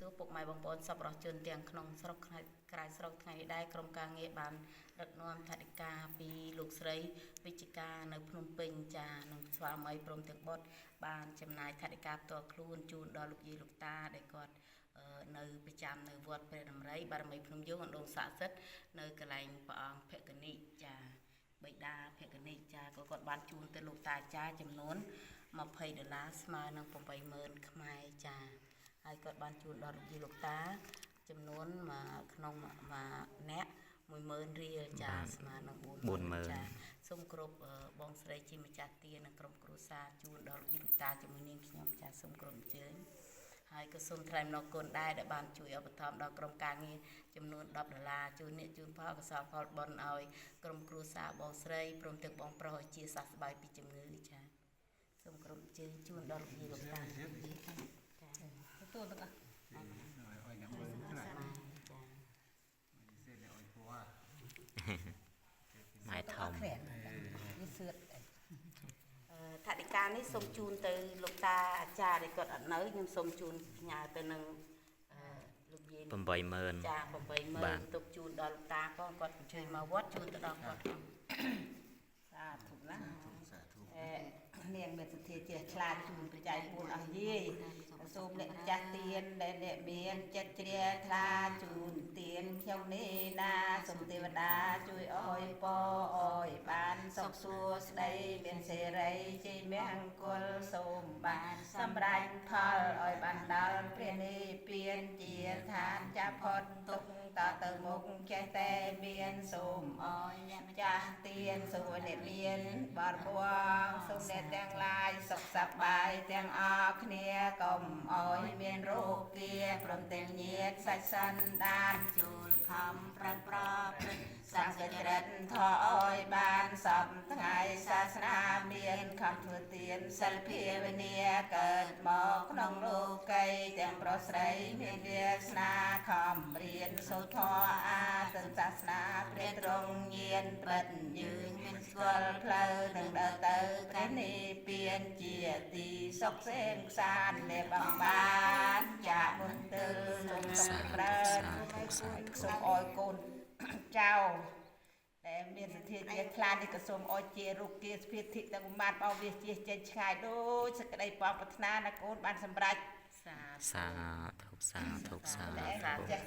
សួរពុកម៉ែបងប្អូនសប្បុរសជនទាំងក្នុងស្រុកក្រៅស្រុកថ្ងៃនេះដែរក្រុមការងារបានដឹកនាំថវិកាពីលោកស្រីវិជ្ជការនៅភ្នំពេញចានិងស្វាមីព្រមទាំងបុត្របានចំណាយថវិកាផ្ទាល់ខ្លួនជូនដល់លោកយាយលោកតាដែលគាត់នៅប្រចាំនៅវត្តព្រះដំរីបារមីភ្នំយងអណ្ដូងស័ក្តិសិទ្ធិនៅកន្លែងព្រះអង្គភក្និចាបិតាភក្និចាក៏គាត់បានជូនទៅលោកតាចាចំនួន$20ស្មើនឹង80000ខ្មែរចាហើយគាត់បានជូនដល់លោកយាយលោកតាចំនួនក្នុងមួយអ្នក10000រៀលចាស្មើនឹង40000ចាសូមគ្រប់បងស្រីជាម្ចាស់ទាននិងក្រុមគ្រួសារជូនដល់លោកយាយលោកតាជាមួយនាងខ្ញុំចាសូមគ្រប់អញ្ជើញហើយក៏សូមថ្លែងអំណរគុណដែរដែលបានជួយឧបត្ថម្ភដល់ក្រុមការងារចំនួន$10ជូនអ្នកជូនផលកុសលផលបុណ្យឲ្យក្រុមគ្រួសារបងស្រីព្រមទាំងបងប្រុសឲ្យជាសះស្បើយពីជំងឺចាសូមគ្រប់អញ្ជើញជូនដល់លោកយាយលោកតាចាទទួលទៅម៉ែធំនេះសឿតថវិកានេះសូមជូនទៅលោកតាអាចារ្យដែលគាត់អត់នៅខ្ញុំសូមជូនផ្ញើទៅនឹងលោកយាយ80000ចា80000ទុកជូនដល់លោកតាគាត់អញ្ជើញមកវត្តជូនទៅដល់គាត់សាធុណានាងមេត្តាជាខ្លាចជូនបច្ច័យ4អស់យាយសូមអ្នកចាស់ទៀនដែលអ្នកមានចិត្តជ្រះថ្លាជូនទៀនខ្ញុំនេះណាសូមទេវតាជួយអោយពរអោយបានសុខសួស្តីមានសេរីជ័យមង្គលសូមបានសម្រេចផលអោយបានដល់ព្រះនិព្វានជាឋានចាប់ផុតទុក្ខតទៅមុខចេះតែមានសូមអោយអ្នកម្ចាស់ទៀនសូមអ្នកមានបរិបួងសូមអ្នកទាំងឡាយសុខសប្បាយទាំងអស់គ្នាកុំអោយមានរោគគាព្រមទាំងញាតិសាច់សន្តានចូលខំប្រឹងប្រព្រឹត្តសង្ឃចរិតធម៌អោយបានសពថ្ងៃសាសនាមានខំធ្វើទានសិលភាវនាកើតមកក្នុងលោកីទាំងប្រុសស្រីមានវាសនាខំរៀនសូត្រធម៌អាទិសាសនាព្រះទ្រង់ញាណបិទយើងមានស្គាល់ផ្លូវនឹងដើរទៅព្រះនិព្វានជាទីសុខសេនសានអ្នកបំបានចាមុនទៅសូមសុខចម្រើនសូមអោយកូនចៅដែលមានសទ្ធាជ្រះថ្លានេះក៏សូមអោយជារូបគាសភាធិទាំងបំបត្តិបោវាសជាចេញឆ្ងាយដូចសេចក្តីប្រាថ្នាណាកូនបានសម្រេចសាធុ